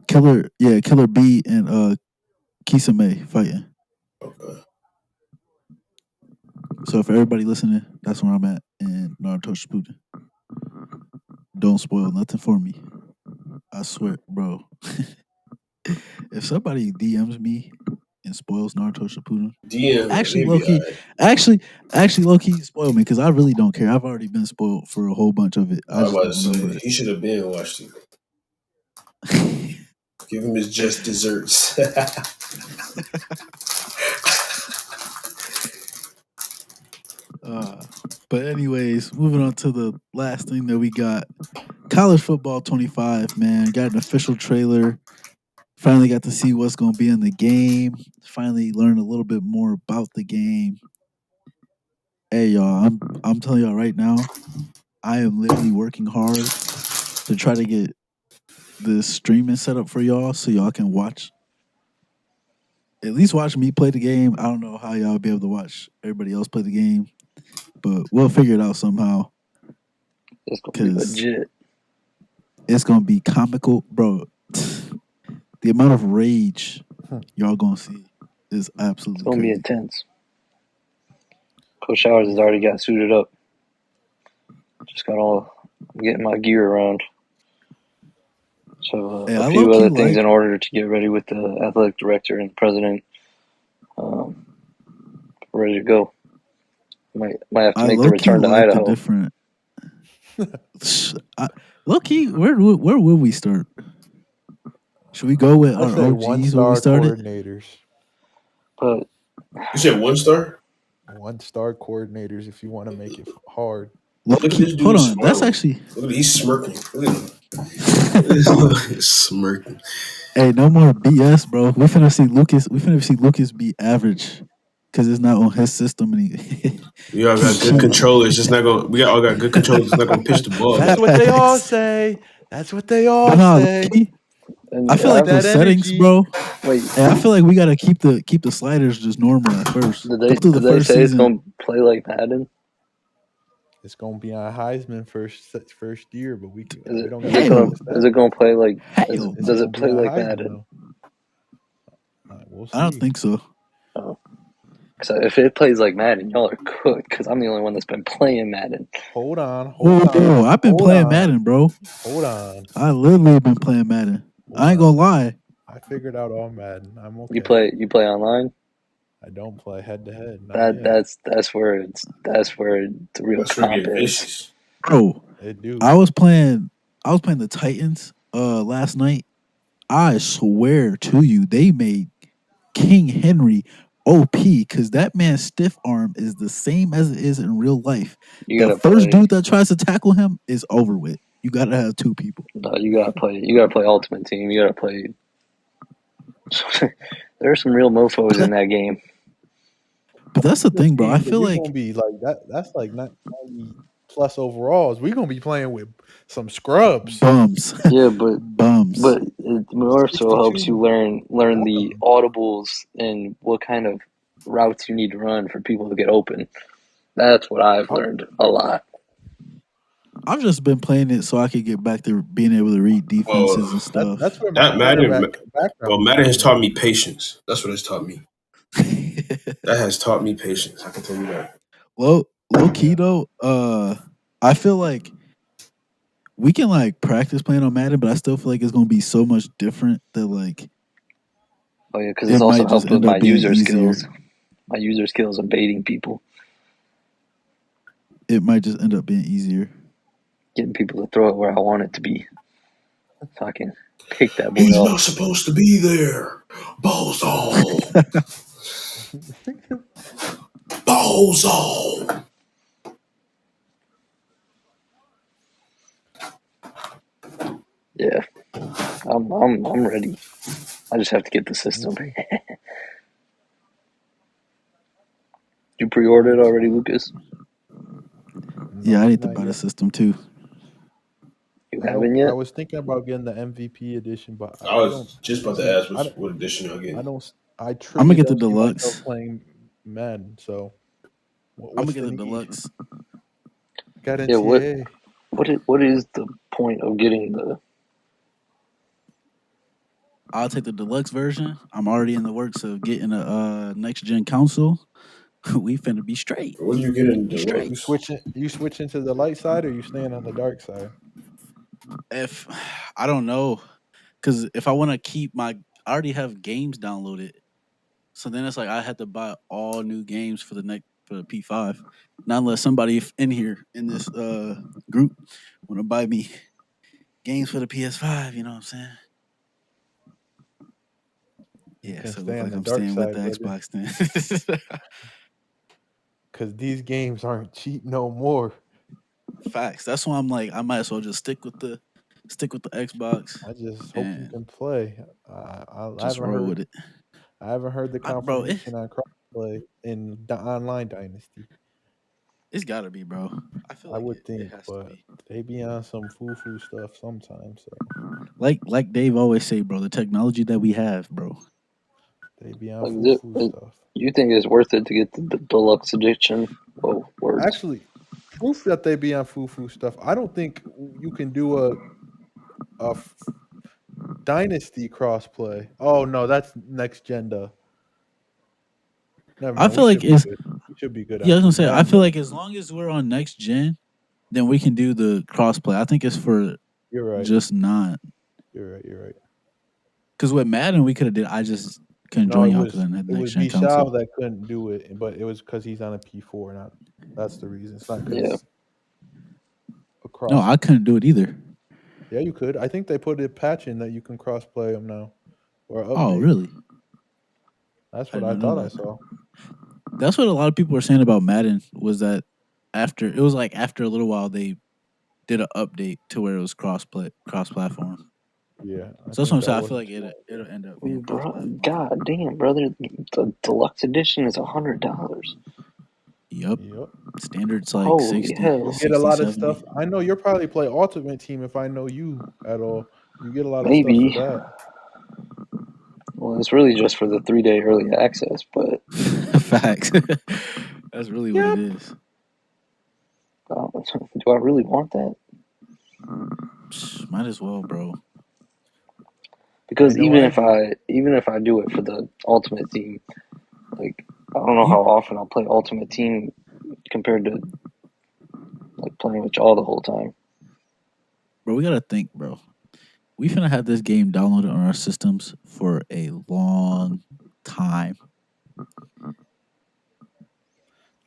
Killer B and Kisame fighting. Okay. So if everybody listening, that's where I'm at in Naruto Shippuden. Don't spoil nothing for me. I swear, bro. If somebody DMs me and spoils Naruto Shippuden. DM, Actually, they low be key, alright. actually, low key, spoil me because I really don't care. I've already been spoiled for a whole bunch of it. I I was just about to don't remember say he should have been watched it. it. Give him his just desserts. But anyways, moving on to the last thing that we got. College football 25, man. Got an official trailer. Finally got to see what's going to be in the game. Finally learned a little bit more about the game. Hey y'all, I'm telling y'all right now, I am literally working hard to try to get the streaming set up for y'all so y'all can watch, at least watch me play the game. I don't know how y'all be able to watch everybody else play the game, but we'll figure it out somehow. It's gonna be Cause legit. it's gonna be comical, bro. The amount of rage y'all gonna see is It's absolutely gonna be crazy. intense. Coach Showers has already got suited up. Just got all getting my gear around. So Hey, a I few low key other things like. in order to get ready with the athletic director and the president. Ready to go. Might have to I make the low key return to like the Idaho. different. Low key, where will we start? Should we go with I our say OGs where we 1-star started? coordinators. But You said 1 star? 1-star coordinators if you want to make it hard. Low Look at key, this hold dude on. That's smiling. actually. Look at he's smirking. Look at him. He's smirking. Hey, no more BS, bro. We finna see Lucas. We finna see Lucas be average because it's not on his system, and he We all he got good can't. controllers. Just not going. We all got good controllers. Just not going to pitch the ball. That's what they all Facts. say. That's what they But all nah, low say. key, I and feel Keep like I, those that settings, energy. bro. wait, Hey, I feel like we gotta keep the sliders just normal at first. did Go they through the did they first say it's season. gonna play like Madden? It's gonna be on Heisman first year, but we don't Is got it to gonna Hell, discuss is that. it gonna play like hell, It's does gonna it be play on like Heisman Madden? though. We'll I don't see. think so. Oh, because if it plays like Madden, y'all are cooked. Because I'm the only one that's been playing Madden. Hold on, hold Whoa, on, I've been hold playing on, Madden, bro. hold on, I literally been playing Madden. hold I ain't gonna on. lie. I figured out all Madden. I'm You okay. play online. I don't play head to head, not That yet. that's where the real That's where it comp get is. vicious. Bro, It do. I was playing the Titans last night. I swear to you, they made King Henry OP because that man's stiff arm is the same as it is in real life. You The gotta first play. dude that tries to tackle him is over with. You gotta have two people. No, you gotta play. You gotta play Ultimate Team. You gotta play. There are some real But mofo's in that game. that's the This thing, bro. I game that feel we gonna like be like that. That's like 90 plus overalls. We gonna be playing with some scrubs. bums, Yeah, bums. but it more so helps you 62. learn the Bum. audibles and what kind of routes you need to run for people to get open. That's what I've I, learned a lot. I've just been playing it so I could get back to being able to read defenses Well, and that's stuff. where my that Madden. quarterback Well, background Madden comes has taught in. me patience. That's what it's taught me. That has taught me patience. I can tell you that. low key Yeah. though, I feel like we can like practice playing on Madden, but I still feel like it's gonna be so much different that like Oh yeah, because it it's also might just helped with end my up being user easier. skills. My user skills of baiting people, It might just end up being easier. getting people to throw it where I want it to be, so I can pick that boy He's not off. supposed to be there. Bozo. Bozo. Yeah, I'm ready. I just have to get the Me system. too. You pre-ordered Me already, too. Lucas? Yeah, I No, need to not buy the yet. system too. You I don't. haven't I yet? was thinking about getting the MVP edition, but I I don't was just about to see. ask what edition y'all I getting. don't. I I'm gonna truly get the don't see myself deluxe. playing Madden. So, I'm gonna what's get the the need? deluxe. Yeah. Guarantee. What is the point of getting the? I'll take the deluxe version. I'm already in the works of getting a next gen console. We finna be straight. What do you get in Be straight. You deluxe? switching? You switching to the light side, or you staying on the dark side? If I don't know, because if I want to keep my, I already have games downloaded. So then it's like I had to buy all new games for the P5. Not unless somebody in here in this group want to buy me games for the PS5. You know what I'm saying? You Yeah. can So it stay looks on like the I'm dark staying with the side, brother. Xbox then. Because these games aren't cheap no more. Facts. That's why I'm like I might as well just stick with the Xbox I just hope you and can play. I just haven't roll heard. with it. I haven't heard the Bro, confirmation on crossplay in the online dynasty. it's gotta be, bro. I feel I like would it think, has to but be. they be on some foo stuff sometimes. So Like Dave always say, bro, the technology that we have, bro. they be on Like, foo stuff. you think it's worth it to get the deluxe edition? Whoa, words. Actually, proof that they be on foo stuff. I don't think you can do a dynasty crossplay. Oh no, that's next gen. Never I mind. feel like it's We should be good yeah, I on was gonna two. say Next I feel gen. like as long as we're on next gen, then we can do the crossplay. I think it's for You're right. just not You're right. You're right. because with Madden we could have did. I just couldn't No, join y'all because I didn't have it the was next gen console. Bishal that couldn't do it, but it was because he's on a P4. Not that's the reason. It's not Yeah. because No, across. I couldn't do it either. Yeah, you could. I think they put a patch in that you can cross play them now, or Oh, update. really? That's I what did I not know thought I that. saw. That's what a lot of people were saying about Madden was that after it was like after a little while they did an update to where it was cross platform. Yeah, I So that's what think I'm that saying. I was. feel like it'll end up being cross Bro, platform. god damn, brother. The deluxe edition is $100. Yup. Yep. Standard's like Holy 60, You hell. get a 60, lot of 70. stuff. I know you'll probably play Ultimate Team if I know you at all. You get a lot of stuff for Maybe. that. Well, it's really just for the 3-day early access, but Facts. That's really what it Yep. is. do I really want that? Might as well, bro. I Because know I do. even if I do it for the ultimate team, like I don't know You, how often I'll play ultimate team compared to like playing with y'all the whole time. bro, we gotta think, bro. We finna have this game downloaded on our systems for a long time.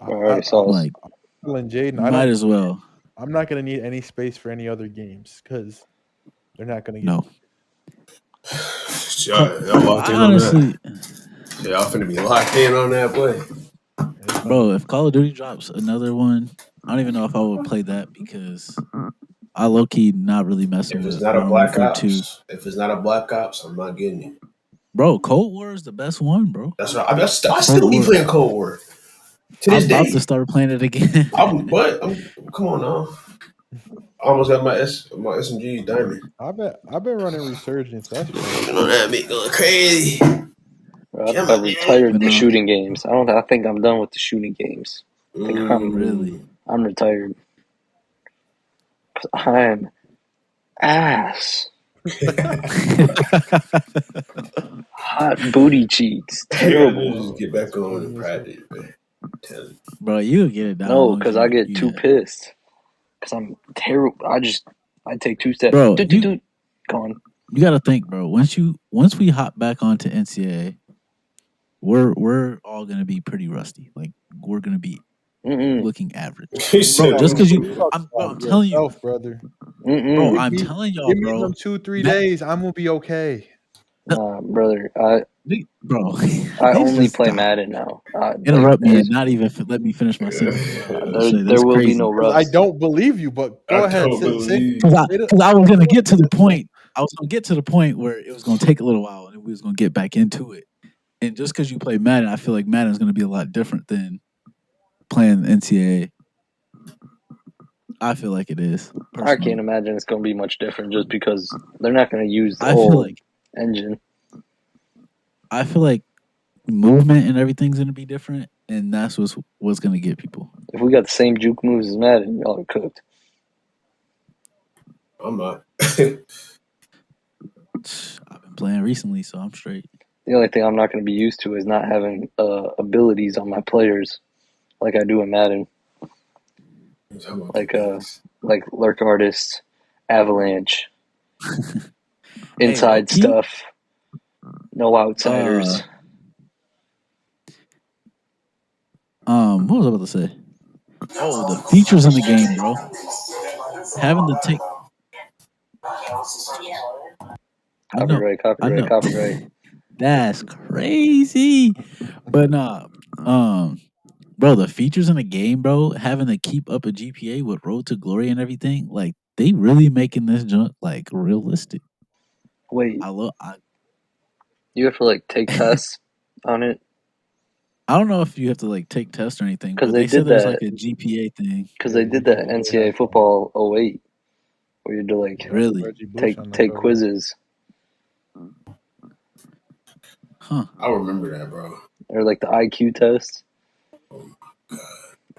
I already I'm saw. Like, telling Jaden, I might don't. as well. I'm not gonna need any space for any other games because they're not gonna get. No. Y'all locked I in on that. honestly, Y'all finna be locked in on that play. It's bro, coming. if Call of Duty drops another one, I don't even know if I would play that because I low key not really messing If it's with not a Modern Black Warfare 2. Ops, I'm not getting it. Bro, Cold War is the best one, bro. That's what I Cold still be War. playing Cold War to I'm this about to day. start playing it again. I'm come on now. I almost got my SMG diamond. I've been running Resurgence. That's fun. You know that me going crazy. Come I on, man. retired But the no, shooting games. I don't. I think I'm done with the shooting games. I think really. I'm retired. I'm ass. Hot booty cheeks. All you gotta do Terrible. is just get That's back on and funny as practice, man. Tell you. Bro, you'll get it down as No, long as because I get you too yeah. pissed. Because I'm terrible. I take 2 steps. Bro, Gone. you gotta think, bro. Once we hop back onto NCAA, we're all gonna be pretty rusty. Like we're gonna be Mm-mm. looking average. He Bro, said, just cause you talk I'm about telling you, yourself, brother. bro, Mm-mm. I'm Me, telling y'all, give me bro. them 2-3 Matt, days. I'm gonna be okay. Nah, brother. bro, I these only just play stop. Madden now. Like Interrupt me and there's not even let me finish my sentence, bro. there That's will be no crazy. Because I rust. don't believe you, but go I ahead. don't believe. Cause I was gonna get to the point. I was gonna get to the point where it was gonna take a little while and we was gonna get back into it. And just because you play Madden, I feel like Madden is gonna be a lot different than playing NCAA. I feel like it is I can't personally. imagine it's going to be much different just because they're not going to use the I feel old like engine. I feel like movement and everything's gonna be different, and that's what's gonna get people. If we got the same juke moves as Madden, y'all are cooked. I'm not. I've been playing recently, so I'm straight. The only thing I'm not going to be used to is not having abilities on my players like I do in Madden, I'm talking about like abilities. lurk artist, avalanche, Hey, low inside key, stuff, no uh, outsiders. What was I about to say? Oh, the features in the game, bro. Having to take. I know. Copyright, I copyright, know. copyright. That's crazy. But nah, bro, the features in the game, bro, having to keep up a GPA with Road to Glory and everything, like they really making this junk like realistic. Wait, I love. you have to like take tests on it I don't know if you have to like take tests or anything, because but they they said did there's that like a GPA thing. because Yeah, they you did need that to go NCAA have football '08 where you had to like like Really? Reggie Bush take on the take cover. quizzes Huh. I remember that, bro. or like the IQ test,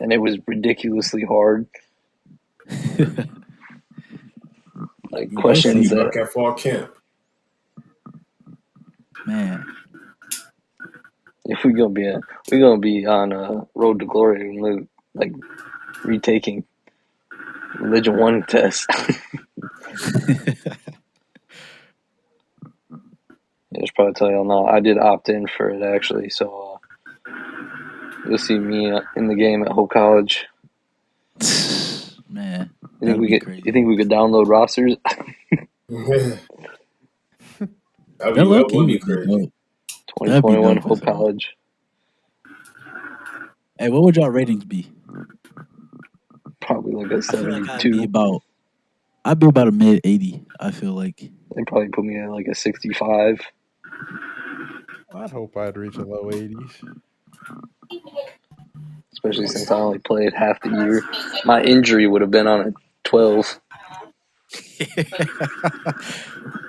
and it was ridiculously hard. Like You low questions key See, that luck at fall camp. man. if we gonna be on Road to Glory and like retaking Religion One test. Yeah, just probably tell y'all no. I did opt in for it actually, so you'll see me in the game at Hope College. Man, You think that'll we be could? You crazy. think we could download rosters? that That low would key be would be crazy. dope. That'd be 2021 dope as Hope hell. College. Hey, what would y'all ratings be? Probably like a I feel like 72. I'd be about a mid 80. I feel like. They probably put me at like a 65. I'd hope I'd reach a low 80s. Especially since I only played half the year. My injury would have been on a 12.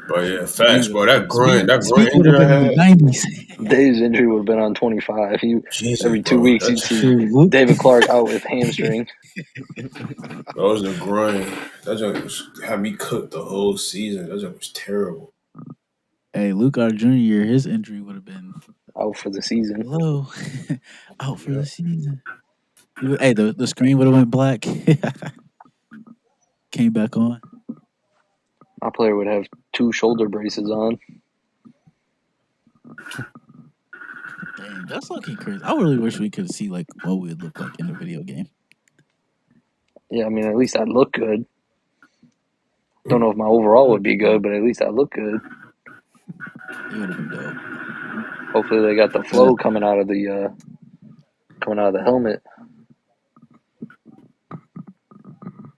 But yeah, facts, Nigga, bro. That speed grunt would have injury I been in the had. 90s. Dave's injury would have been on 25. Jesus, Every 2 bro. weeks you'd That's see Shoot, Luke. David Clark out with hamstring. that was the grind. That joke was had me cooked the whole season. That joke was terrible. Hey, Luke, our junior year, his injury would have been Out for the season. low, out for the Yep. season. Hey, the screen would have went black. Came back on. My player would have 2 shoulder braces on. Dang, that's looking crazy. I really wish we could see like what we would look like in a video game. Yeah, I mean, at least I'd look good. Don't know if my overall would be good, but at least I look good. It would have been dope. Hopefully they got the flow coming out of the helmet.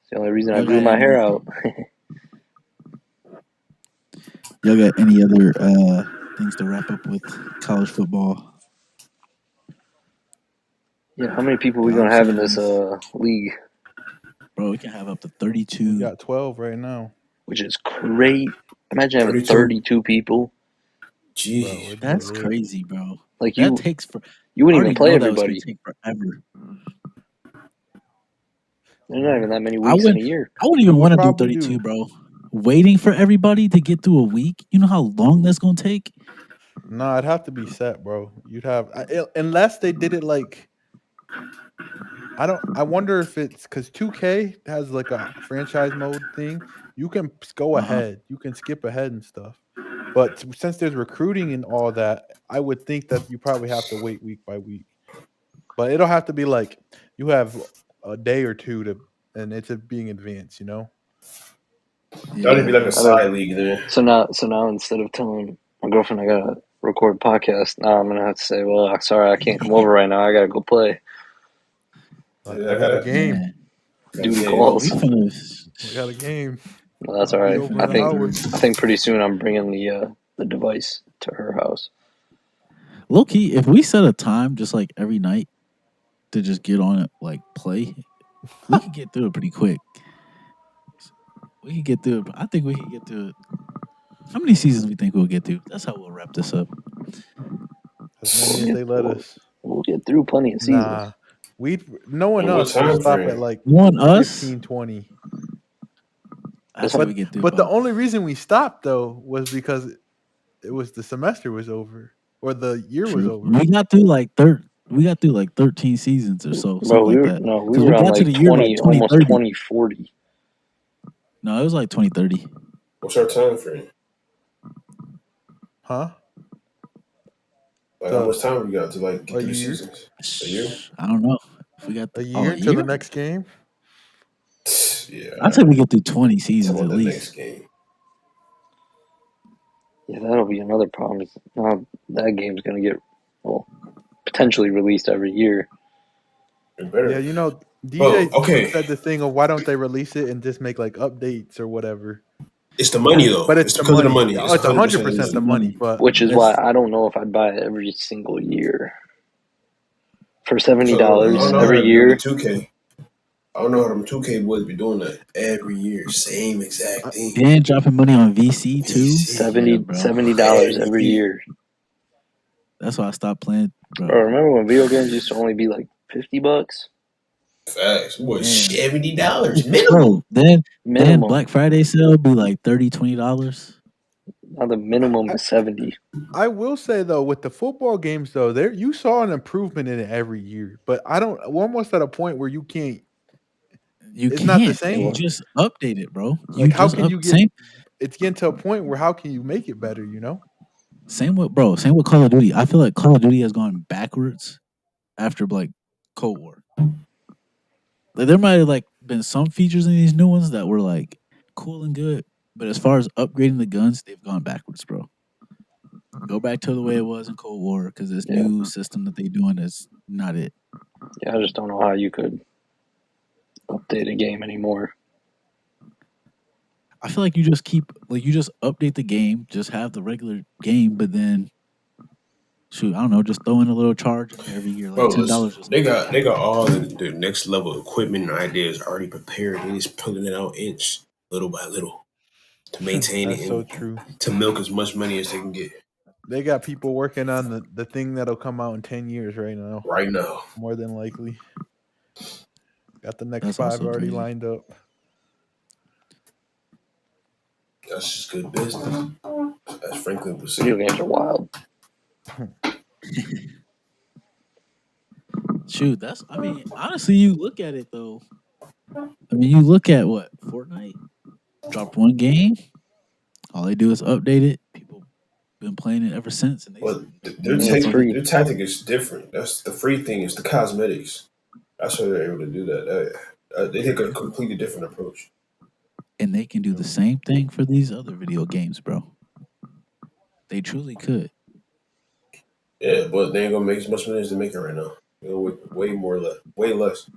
It's the only reason I Y'all grew got my hair any? out. Y'all got any other things to wrap up with college football? Yeah, how many people we I'm gonna have in saying this this, league? bro. We can have up to We 32. got 12 right now. Which is great. Imagine having 32. 32 people. Bro, Jeez. it'd be That's lit. crazy, bro. Like That you takes for. I wouldn't even already play know that was gonna everybody. take forever. There's not even that many I weeks in would. a year. I wouldn't We even would want to do probably 32, do. bro. Waiting for everybody to get through a week. You know how long that's gonna take. Nah, it'd have to be set, bro. You'd have unless they did it like I don't. I wonder if it's because 2K has like a franchise mode thing. You can go Uh huh. ahead. You can skip ahead and stuff. But since there's recruiting and all that, I would think that you probably have to wait week by week. But it'll have to be like you have a day or two to, and it's being advanced. You know. That'd be Yeah. like a I bet. side league there. So now instead of telling my girlfriend I gotta record a podcast, now I'm gonna have to say, well, sorry, I can't come over right now. I gotta go play. Like I got a Yeah, game. Man. Duty Bro, we calls. finna. I got a game. No, that's all I'll be right. We over finna I in an get think hour. through. I think pretty soon I'm bringing the device to her house. Low key, if we set a time just like every night to just get on it, like play, we could get through it pretty quick. We could get through it. I think we could get through it. How many seasons we think we'll get through? That's how we'll wrap this up. As We'll many as get they let we'll, us. we'll get through plenty of seasons. Nah, knowing And what us, we'll time stop at frame? like One us. 15, 20. That's how we But get through but the about. only reason we stopped though was because it was the semester was over or the year was True. over. We got through like We got through like 13 seasons or so, Bro, something like that. we Because we were on got to like the year like 20, almost 2030. 2040. No, it was like 2030. What's our time frame? Huh? Like how to much time we got to like get a through the year, seasons? A year? I don't know if we got a a year to year. the next game. Yeah, I said we get through 20 talking seasons about at the next least. game. Yeah, that'll be another problem. Is now that game's gonna get potentially released every year. It Yeah, better. you know, DJ Bro, okay. said the thing of why don't they release it and just make like updates or whatever. It's the money though. But it's It's the because of the money. money. Oh, It's it's 100% the 100% It's the the money. money. money. But Which is why It's I don't know if I'd buy it every single year for $70 So I don't know how every they be doing the year. 2K. I don't know how them 2K boys be doing that every year. Same exact uh, thing. and dropping money on VC too. VC. Yeah, 70 bro. $70 Every every year. year. That's why I stopped playing, Bro, bro. remember when video games used to only be like $50 Facts. Boy, Man, $70 bro. minimum. Then minimum? Black Friday sale be like $30, $20. Now the minimum I, is 70. I will say though, with the football games though, there you saw an improvement in it every year. But I don't. We're almost at a point where you can't. You It's not the can't. It They same. was, just update it, bro. You Like, how just can up you get? same It's getting to a point where how can you make it better? You know. same with bro. Same with Call of Duty. I feel like Call of Duty has gone backwards after like Cold War. Like there might have like been some features in these new ones that were like cool and good, but as far as upgrading the guns, they've gone backwards, bro. Go back to the way it was in Cold War because this yeah, new system that they doing is not it. yeah. I just don't know how you could update a game anymore. I feel like you just keep like you just update the game, just have the regular game, but then shoot, I don't know, just throw in a little charge in there every year, like Bro, $10 listen. or They something. got they got all the next level equipment and ideas already prepared. They just pulling it out inch little by little to maintain it That's so and true. to milk as much money as they can get They got people working on the thing that'll come out in 10 years right now. right now. More than likely, got the next That's 5 also already crazy. lined up. That's just good business. As Franklin would Video say. games are wild. Shoot, that's I mean, honestly, you look at it though. I mean, you look at what Fortnite dropped one game. All they do is update it. People been playing it ever since, and they But still their And it's motherfuckers. free. their tactic is different. That's the free thing is the cosmetics. That's why they're able to do that. They take a completely different approach. And they can do the same thing for these other video games, bro. They truly could. Yeah, but they ain't gonna make as much money as they make it right now. You know, way more less, way less.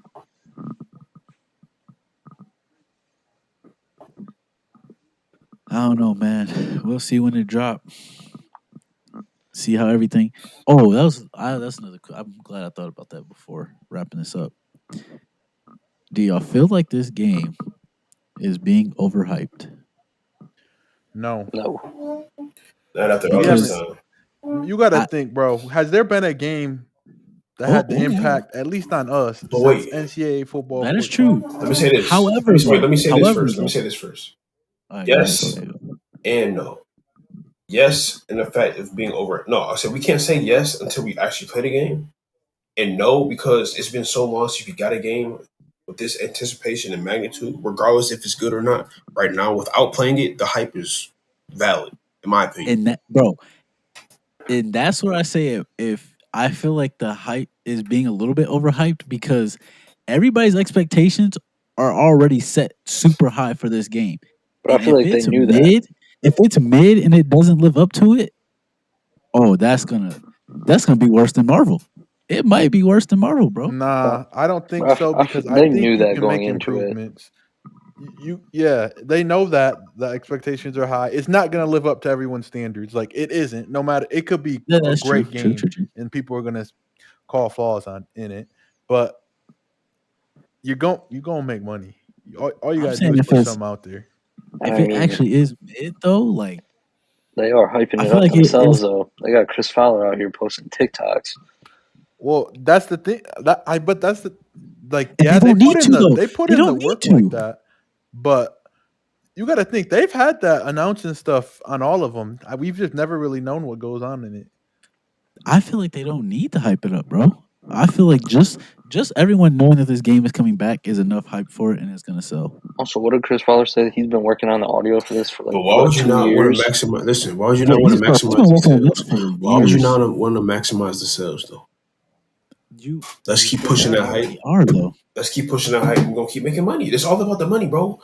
I don't know, man. We'll see when it drop. See how everything. Oh, that's another. I'm glad I thought about that before wrapping this up. Do y'all feel like this game is being overhyped? No, No. Not after all we this haven't. Because time. You got to I think, bro. Has there been a game that had the yeah, impact, at least on us, But since wait, NCAA football that is 14? true. let me say this. However, Let though, me say this however first. Let me though, say this first. all right, go ahead, go Yes ahead. and no. Yes, in the fact of being over. No, I said we can't say yes until we actually play the game, and no because it's been so long since we got a game with this anticipation and magnitude. Regardless if it's good or not, right now without playing it, the hype is valid in my opinion. And that, bro, and that's where I say if I feel like the hype is being a little bit overhyped because everybody's expectations are already set super high for this game. But I And feel like they knew that. if it's mid and it doesn't live up to it, oh, that's gonna be worse than Marvel. It might be worse than Marvel, bro. Nah, But, I don't think but so because I they think knew you that can going make into it. improvements. Yeah, they know that the expectations are high. It's not going to live up to everyone's standards. Like it isn't. No matter, it could be Yeah, a that's true. great True, game, true, true. and people are going to call flaws on in it. But you're going to make money. All you I'm got to do saying is put something out there. if I it mean, actually is mid though, like they are hyping I it feel up like it themselves, is, though. They got Chris Fowler out here posting TikToks. Well, that's the thing. But that's the like. and they Yeah, don't need to though. they put They in the don't need work like to. that. But you got to think they've had that announcing stuff on all of them. We've just never really known what goes on in it. I feel like they don't need to hype it up, bro. I feel like just everyone knowing that this game is coming back is enough hype for it, and it's gonna sell. Also, what did Chris Fowler say? He's been working on the audio for this for But like why would you 2 not want to years. maximize? Listen, why would you Yeah, not want to he's been maximize the working on this sales? for Why would you years. not want to maximize the sales though? Let's keep pushing that hype. They are though. Let's keep pushing that hype. We're gonna keep making money. It's all about the money, bro.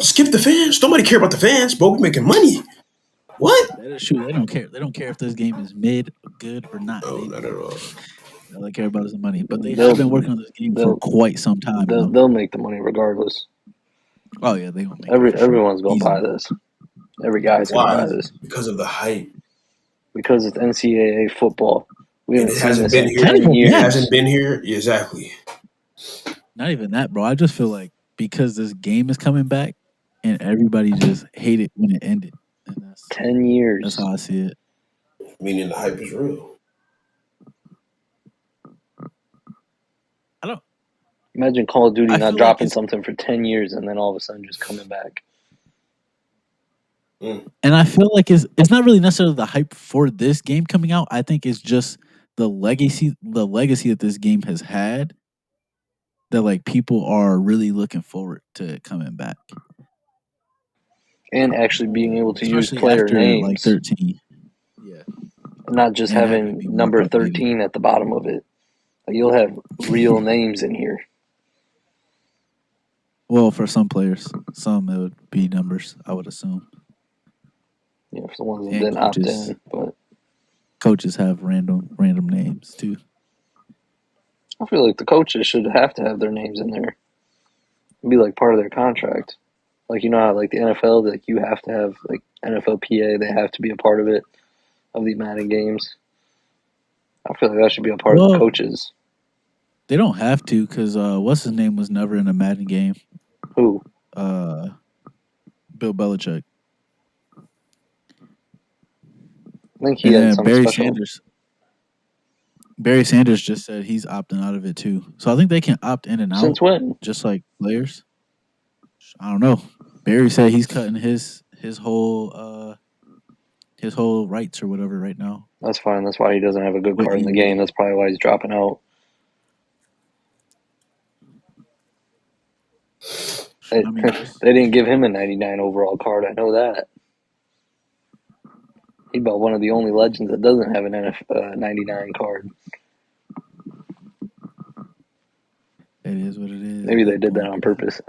Skip the fans. Nobody care about the fans, bro. We're making money. What? That is true. They don't care. They don't care if this game is mid, good, or not. No, not at all. All they care about is the money. But they They'll- have been working on this game for quite some time. They'll make the money regardless. Oh yeah, they gonna make it for sure. Everyone's gonna Easy. buy this. Every guy's gonna Why? buy this Because of the hype. because it's NCAA football. We And haven't it seen hasn't this been in here. 10 It years. It hasn't been here. Yeah, exactly. Not even that, bro. I just feel like because this game is coming back, and everybody just hate it when it ended. And 10 years. That's how I see it. Meaning the hype is real. I don't. Imagine Call of Duty I not feel dropping like something for 10 years and then all of a sudden just coming back. And I feel like it's not really necessarily the hype for this game coming out. I think it's just the legacy that this game has had, that like people are really looking forward to it coming back. And actually being able to use Especially player after names. like 13. Yeah. And not just And having having it be more number updated. 13 at the bottom of it. Like, you'll have real names in here. Well, for some players, some it would be numbers, I would assume. You know, for the ones that And didn't opt coaches. in. But Coaches have random names too. I feel like the coaches should have to have their names in there. It'd be like part of their contract. Like, you know how like the NFL, like you have to have like NFLPA, they have to be a part of it, of the Madden games. I feel like that should be a part of the coaches. They don't have to, because what's his name was never in a Madden game. Who? Bill Belichick. I think he had something Barry special. Sanders. Barry Sanders just said he's opting out of it too. So I think they can opt in and out. Since when? Just like players. I don't know. Barry said he's cutting his whole rights or whatever right now. That's fine. That's why he doesn't have a good card in the game. That's probably why he's dropping out. They didn't give him a 99 overall card. I know that. He bought one of the only legends that doesn't have an 99 card. It is what it is. Maybe they did that on purpose.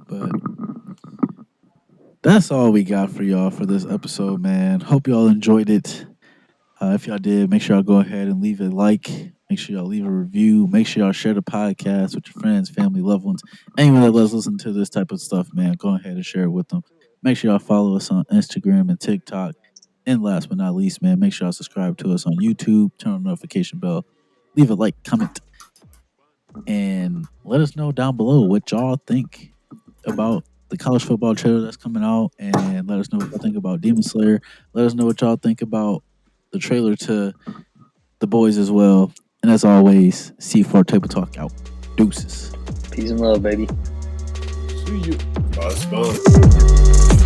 But that's all we got for y'all for this episode, man. Hope y'all enjoyed it. If y'all did, make sure y'all go ahead and leave a like. Make sure y'all leave a review. Make sure y'all share the podcast with your friends, family, loved ones. Anyone that loves listening to this type of stuff, man, go ahead and share it with them. Make sure y'all follow us on Instagram and TikTok. And last but not least, man, make sure y'all subscribe to us on YouTube. Turn on the notification bell. Leave a like, comment. And let us know down below what y'all think about the college football trailer that's coming out. And let us know what y'all think about Demon Slayer. Let us know what y'all think about the trailer to The Boys as well. And as always, C4 Table Talk out. Deuces. Peace and love, baby. See you. Oh, it's fun.